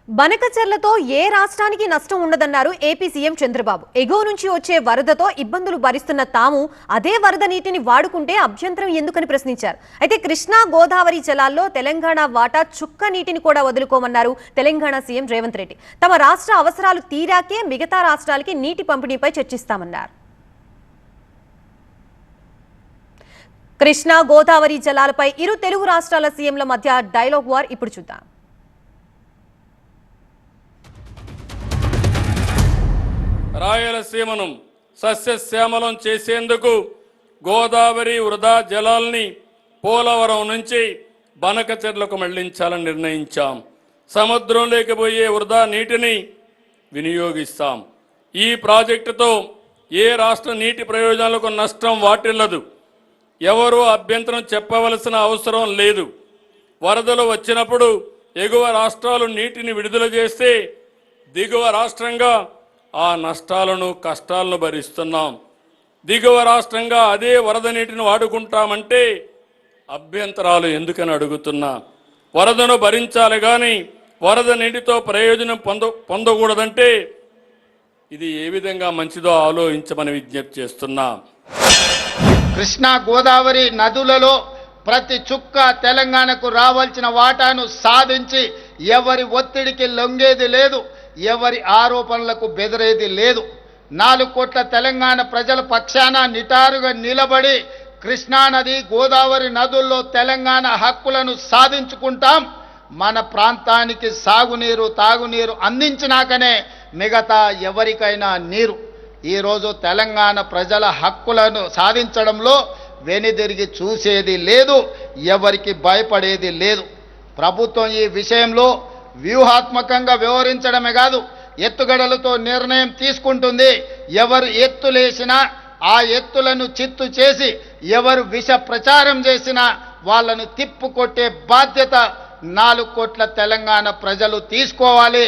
బనకచెర్లతో ఏ రాష్ట్రానికి నష్టం ఉండదన్నారు AP CM Chandrababu. ఎగువ నుంచి వచ్చే వరదతో ఇబ్బందులు భరిస్తున్న తాము అదే వరద నీటిని వాడుకుంటే అభ్యంతరం ఎందుకని ప్రశ్నించారు. అయితే కృష్ణా గోదావరి జలాల్లో తెలంగాణ వాటా చుక్క నీటిని కూడా వదులుకోమన్నారు తెలంగాణ సీఎం రేవంత్ రెడ్డి. తమ రాష్ట్ర అవసరాలు తీరాకే మిగతా రాష్ట్రాలకి నీటి పంపిణీపై చర్చిస్తామన్నారు. కృష్ణా గోదావరి జలాలపై ఇరు తెలుగు రాష్ట్రాల సీఎంల మధ్య డైలాగ్ వార్ ఇప్పుడు చూద్దాం. రాయలసీమను సస్యశ్యామలం చేసేందుకు గోదావరి వృధా జలాల్ని పోలవరం నుంచి బనకచెర్లకు మళ్లించాలని నిర్ణయించాం. సముద్రంలోకి పోయే వృధా నీటిని వినియోగిస్తాం. ఈ ప్రాజెక్టుతో ఏ రాష్ట్ర నీటి ప్రయోజనాలకు నష్టం వాటిల్లదు. ఎవరూ అభ్యంతరం చెప్పవలసిన అవసరం లేదు. వరదలు వచ్చినప్పుడు ఎగువ రాష్ట్రాలు నీటిని విడుదల చేస్తే దిగువ రాష్ట్రంగా ఆ నష్టాలను కష్టాలను భరిస్తున్నాం. దిగువ రాష్ట్రంగా అదే వరద నీటిని వాడుకుంటామంటే అభ్యంతరాలు ఎందుకని అడుగుతున్నా. వరదను భరించాలి కానీ వరద నీటితో ప్రయోజనం పొందకూడదంటే ఇది ఏ విధంగా మంచిదో ఆలోచించమని విజ్ఞప్తి చేస్తున్నా. కృష్ణా గోదావరి నదులలో ప్రతి చుక్క తెలంగాణకు రావాల్సిన వాటాను సాధించి ఎవరి ఒత్తిడికి లొంగేది లేదు, ఎవరి ఆరోపణలకు బెదిరేది లేదు. 4 కోట్ల తెలంగాణ ప్రజల పక్షాన నిటారుగా నిలబడి కృష్ణానది గోదావరి నదుల్లో తెలంగాణ హక్కులను సాధించుకుంటాం. మన ప్రాంతానికి సాగునీరు తాగునీరు అందించినాకనే మిగతా ఎవరికైనా నీరు. ఈరోజు తెలంగాణ ప్రజల హక్కులను సాధించడంలో వెనుదిరిగి చూసేది లేదు, ఎవరికి భయపడేది లేదు. ప్రభుత్వం ఈ విషయంలో వ్యూహాత్మకంగా వ్యవహరించడమే కాదు, ఎత్తుగడలతో నిర్ణయం తీసుకుంటుంది. ఎవరు ఎత్తులేసినా ఆ ఎత్తులను చిత్తు చేసి ఎవరు విష ప్రచారం చేసినా వాళ్ళను తిప్పుకొట్టే బాధ్యత 4 కోట్ల తెలంగాణ ప్రజలు తీసుకోవాలి.